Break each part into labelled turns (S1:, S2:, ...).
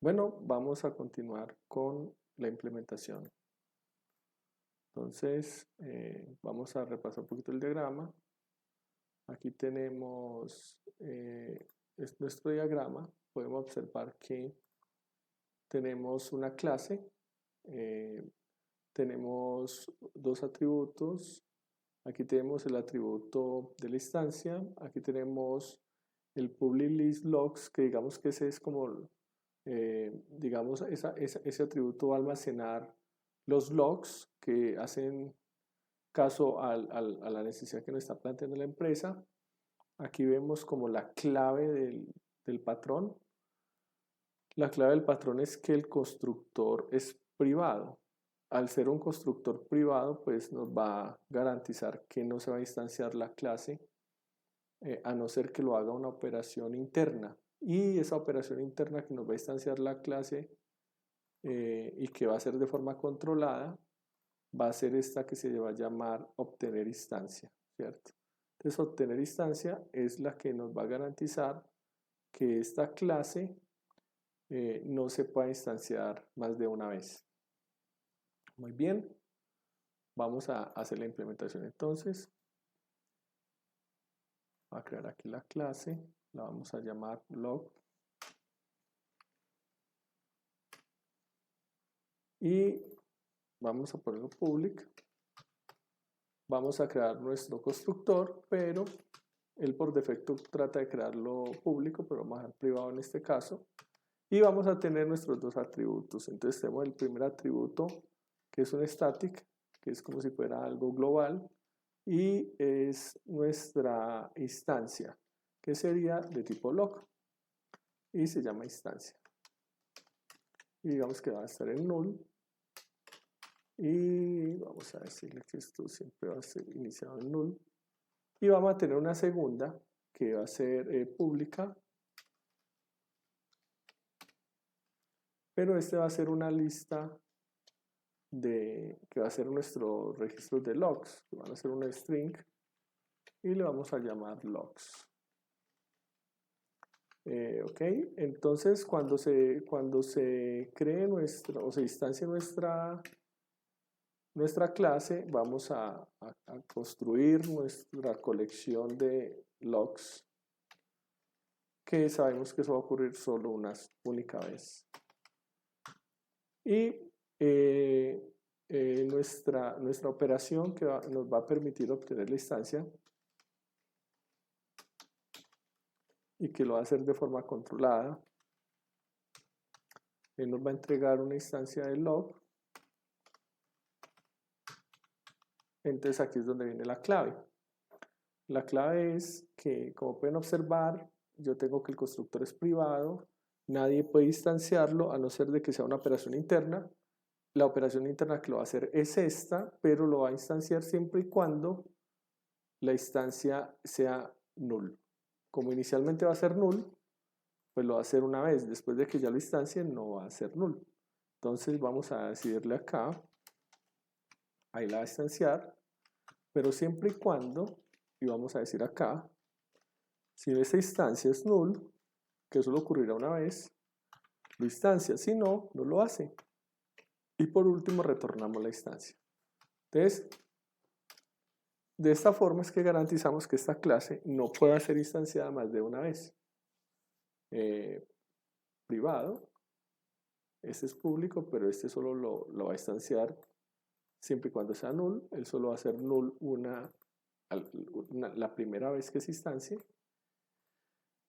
S1: Bueno, vamos a continuar con la implementación. Entonces, vamos a repasar un poquito el diagrama. Aquí tenemos nuestro diagrama. Podemos observar que tenemos una clase, tenemos dos atributos. Aquí tenemos el atributo de la instancia. Aquí tenemos el public list logs, que digamos que ese es como, digamos, ese atributo va a almacenar los logs que hacen caso a la necesidad que nos está planteando la empresa. Aquí vemos como la clave del patrón. La clave del patrón es que el constructor es privado. Al ser un constructor privado, pues nos va a garantizar que no se va a instanciar la clase a no ser que lo haga una operación interna. Y esa operación interna que nos va a instanciar la clase y que va a ser de forma controlada, va a ser esta que se va a llamar obtener instancia, ¿cierto? Entonces, obtener instancia es la que nos va a garantizar que esta clase no se pueda instanciar más de una vez. Muy bien, vamos a hacer la implementación entonces. Voy a crear aquí la clase, la vamos a llamar log. Y vamos a ponerlo public. Vamos a crear nuestro constructor, pero él por defecto trata de crearlo público, pero vamos a dejar privado en este caso. Y vamos a tener nuestros dos atributos. Entonces tenemos el primer atributo, que es un static, que es como si fuera algo global, y es nuestra instancia, que sería de tipo log, y se llama instancia. Y digamos que va a estar en null. Y vamos a decirle que esto siempre va a ser iniciado en null. Y vamos a tener una segunda que va a ser pública, pero este va a ser una lista que va a ser nuestro registro de logs, que van a ser una string y le vamos a llamar logs. Ok, entonces cuando se cree o se instancie nuestra clase, vamos a construir nuestra colección de logs, que sabemos que eso va a ocurrir solo una única vez. Y nuestra operación que nos va a permitir obtener la instancia y que lo va a hacer de forma controlada. Él nos va a entregar una instancia de log. Entonces aquí es donde viene la clave. La clave es que, como pueden observar, yo tengo que el constructor es privado, nadie puede instanciarlo a no ser de que sea una operación interna. La operación interna que lo va a hacer es esta, pero lo va a instanciar siempre y cuando la instancia sea null. Como inicialmente va a ser null, pues lo va a hacer una vez. Después de que ya lo instancien, no va a ser null. Entonces vamos a decidirle acá, ahí la va a instanciar, pero siempre y cuando, y vamos a decir acá, si esta instancia es null, que solo ocurrirá una vez, lo instancia, si no, no lo hace. Y por último retornamos la instancia. Entonces, de esta forma es que garantizamos que esta clase no pueda ser instanciada más de una vez. Privado, este es público, pero este solo lo va a instanciar siempre y cuando sea null. Él solo va a ser null la primera vez que se instancie.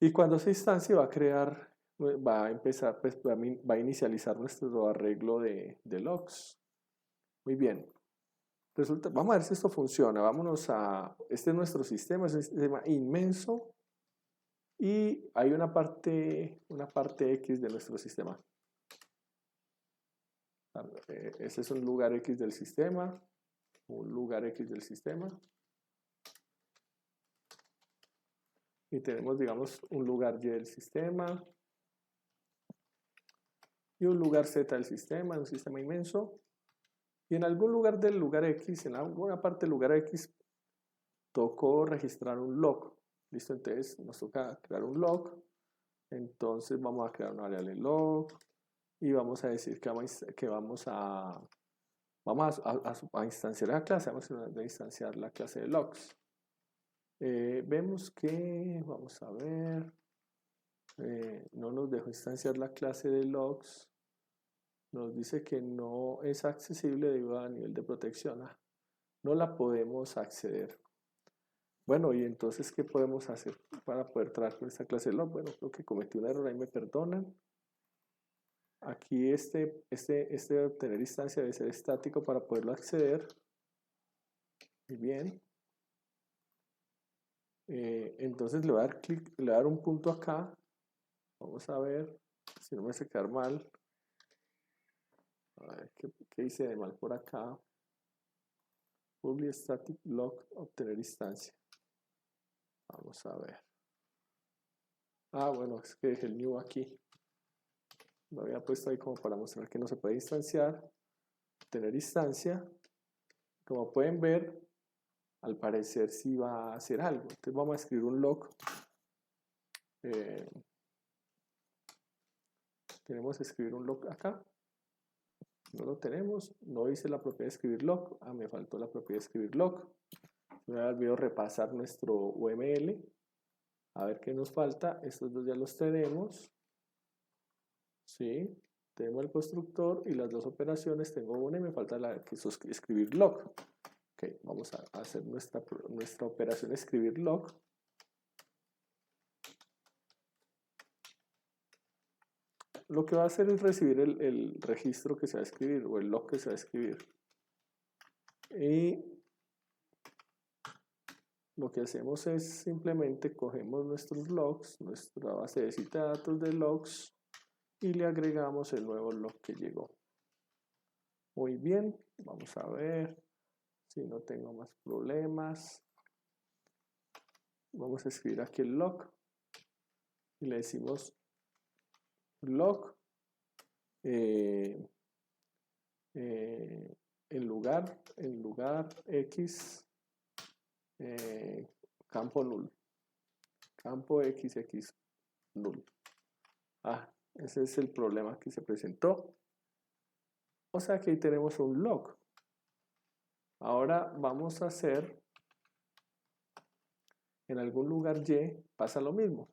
S1: Y cuando se instancie va a crear, va a empezar, pues, va a inicializar nuestro arreglo de logs. Muy bien. Vamos a ver si esto funciona. Vámonos este es nuestro sistema, es un sistema inmenso y hay una parte X de nuestro sistema. Este es un lugar X del sistema, un lugar X del sistema. Y tenemos, digamos, un lugar Y del sistema y un lugar Z del sistema, un sistema inmenso. Y en algún lugar del lugar X, en alguna parte del lugar X, tocó registrar un log. ¿Listo? Entonces nos toca crear un log. Entonces vamos a crear una variable log.
S2: y vamos a decir que vamos a instanciar la clase, vamos a instanciar la clase de logs. Vemos que, vamos a ver, no nos dejó instanciar la clase de logs, nos dice que no es accesible debido a nivel de protección, no la podemos acceder. Bueno, y entonces, ¿qué podemos hacer para poder trabajar con esta clase de log? Bueno, creo que cometí un error, ahí me perdonan. Aquí este obtener instancia debe ser estático para poderlo acceder. Muy bien. Entonces le voy a dar clic, le voy a dar un punto acá. Vamos a ver si no me hace quedar mal. A ver, ¿qué hice de mal por acá? Public static log, obtener instancia. Vamos a ver. Bueno, es que dejé el new aquí. Lo había puesto ahí como para mostrar que no se puede instanciar. Obtener instancia. Como pueden ver, al parecer sí va a hacer algo. Entonces vamos a escribir un log. Tenemos que escribir un log acá. No lo tenemos. No hice la propiedad de escribir log. Me faltó la propiedad de escribir log. Me había olvidado repasar nuestro UML. A ver qué nos falta. Estos dos ya los tenemos. Sí. Tenemos el constructor y las dos operaciones. Tengo una y me falta la que es escribir log. Ok, vamos a hacer nuestra operación escribir log. Lo que va a hacer es recibir el registro que se va a escribir o el log que se va a escribir. Y lo que hacemos es simplemente cogemos nuestros logs, nuestra base de cita de datos de logs y le agregamos el nuevo log que llegó. Muy bien, vamos a ver si no tengo más problemas. Vamos a escribir aquí el log y le decimos log en lugar x campo null, campo xx null. Ese es el problema que se presentó. O sea que ahí tenemos un log. Ahora vamos a hacer en algún lugar y pasa lo mismo.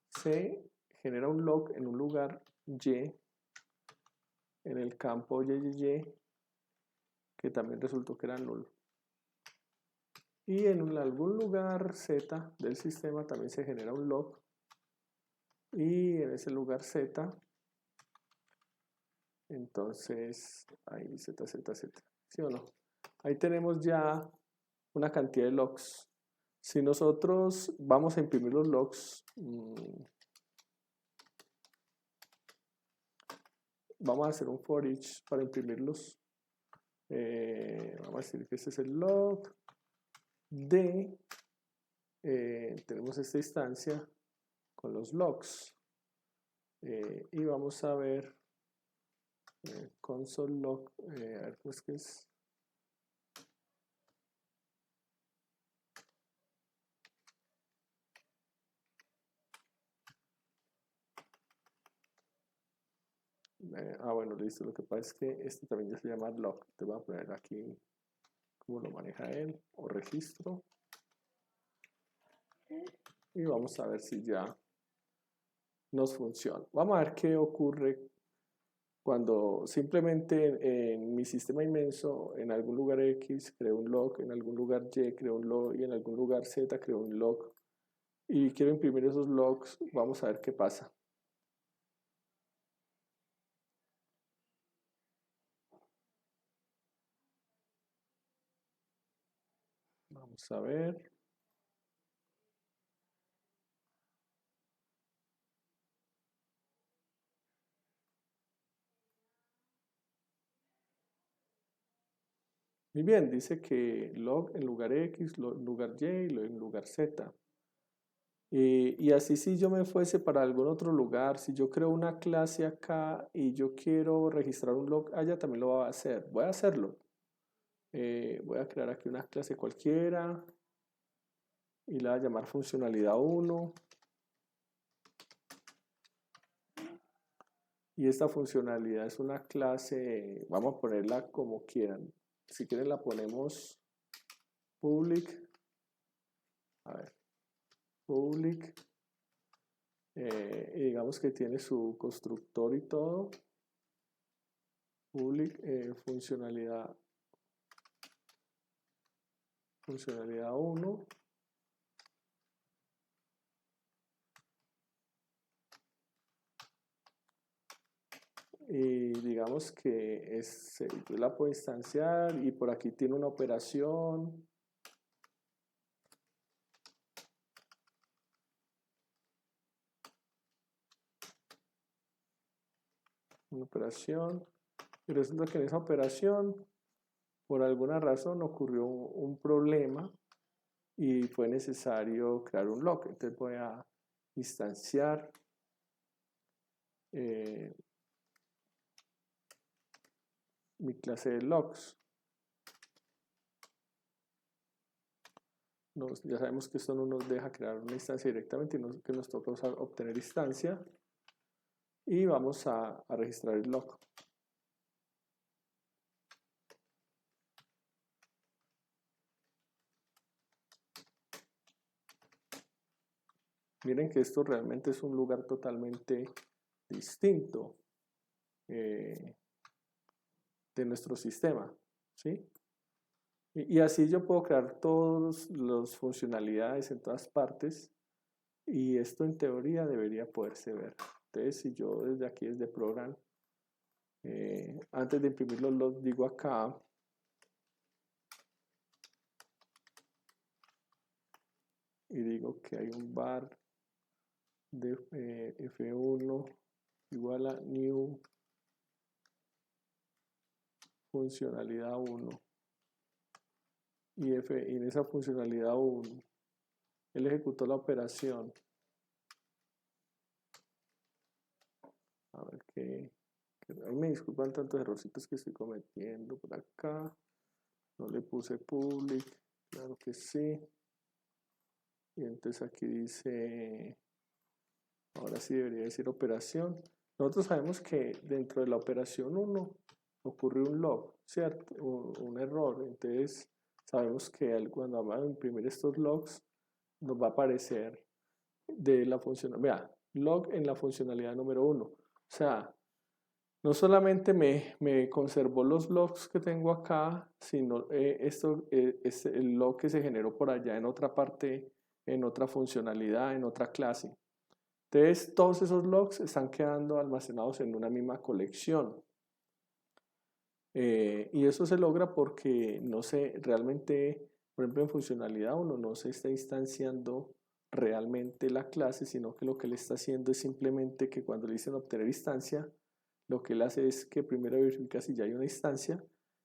S2: Se genera un log en un lugar y en el campo y que también resultó que era null. Y en algún lugar z del sistema también se genera un log. Y en ese lugar z, entonces, ahí z, ¿sí o no? Ahí tenemos ya una cantidad de logs. Si nosotros vamos a imprimir los logs, vamos a hacer un for each para imprimirlos. Vamos a decir que este es el log de, tenemos esta instancia con los logs. Y vamos a ver console log, a ver pues qué es. Bueno, listo. Lo que pasa es que este también ya se llama log. Te voy a poner aquí cómo lo maneja él, o registro. Y vamos a ver si ya nos funciona. Vamos a ver qué ocurre cuando simplemente en mi sistema inmenso, en algún lugar X creo un log, en algún lugar Y creo un log y en algún lugar Z creo un log. Y quiero imprimir esos logs. Vamos a ver qué pasa. Vamos a ver. Muy bien, dice que log en lugar X, log en lugar Y y log en lugar Z. Y así si yo me fuese para algún otro lugar, si yo creo una clase acá y yo quiero registrar un log allá, también lo voy a hacer. Voy a hacerlo. Voy a crear aquí una clase cualquiera y la voy a llamar funcionalidad 1.
S1: Y esta funcionalidad es una clase, vamos a ponerla como quieran. Si quieren la ponemos public, a ver, public, y digamos que tiene su constructor y todo, public, funcionalidad 1, y digamos que yo la puedo instanciar y por aquí tiene una operación. Y resulta que en esa operación por alguna razón ocurrió un problema y fue necesario crear un log. Entonces voy a instanciar mi clase de logs. Ya sabemos que esto no nos deja crear una instancia directamente, sino que nos toca obtener instancia. Y vamos a registrar el log. Miren que esto realmente es un lugar totalmente distinto de nuestro sistema, ¿sí? Y así yo puedo crear todas las funcionalidades en todas partes y esto en teoría debería poderse ver. Entonces si yo desde aquí, desde program, antes de imprimir los logs digo acá, y digo que hay un var de F1 igual a new funcionalidad 1 y en esa funcionalidad 1 él ejecutó la operación. A ver qué me disculpan tantos errorcitos que estoy cometiendo por acá. No le puse public, claro que sí. Y entonces aquí dice, ahora sí debería decir operación. Nosotros sabemos que dentro de la operación 1 ocurre un log, ¿cierto? Un error. Entonces sabemos que cuando vamos a imprimir estos logs nos va a aparecer de la función, vea, log en la funcionalidad número 1. O sea, no solamente me conservó los logs que tengo acá, sino esto es el log que se generó por allá en otra parte, en otra funcionalidad, en otra clase. Entonces, todos esos logs están quedando almacenados en una misma colección. Y eso se logra porque no se realmente, por ejemplo, en funcionalidad 1 no se está instanciando realmente la clase, sino que lo que le está haciendo es simplemente que cuando le dicen obtener instancia, lo que él hace es que primero verifica si ya hay una instancia.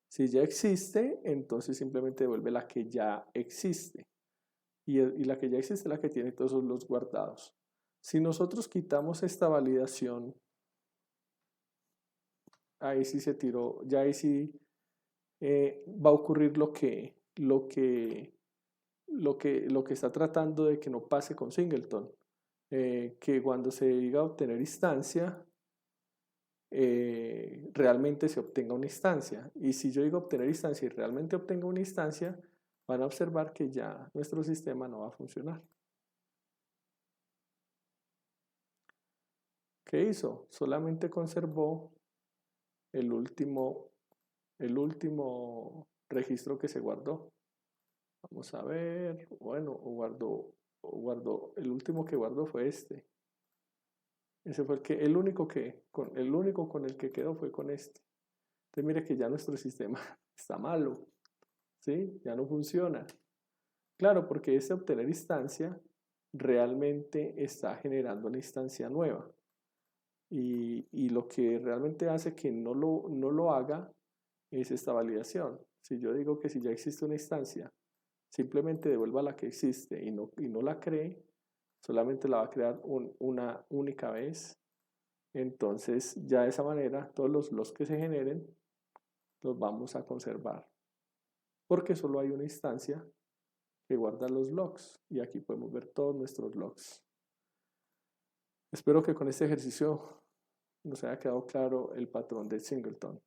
S1: Si ya existe, entonces simplemente devuelve la que ya existe. Y la que ya existe es la que tiene todos los guardados. Si nosotros quitamos esta validación, ahí sí se tiró, ya ahí sí va a ocurrir lo que está tratando de que no pase con Singleton. Que cuando se diga obtener instancia, realmente se obtenga una instancia. Y si yo digo obtener instancia y realmente obtenga una instancia, van a observar que ya nuestro sistema no va a funcionar. ¿Qué hizo? Solamente conservó el último registro que se guardó. Vamos a ver, bueno, el último que guardó fue este. Ese fue el único con el que quedó fue con este. Entonces mire que ya nuestro sistema está malo, ¿sí? Ya no funciona. Claro, porque este obtener instancia realmente está generando una instancia nueva. Y lo que realmente hace que no lo haga es esta validación. Si yo digo que si ya existe una instancia, simplemente devuelva la que existe y no la cree, solamente la va a crear una única vez. Entonces ya de esa manera todos los que se generen los vamos a conservar. Porque solo hay una instancia que guarda los logs y aquí podemos ver todos nuestros logs. Espero que con este ejercicio nos haya quedado claro el patrón de singleton.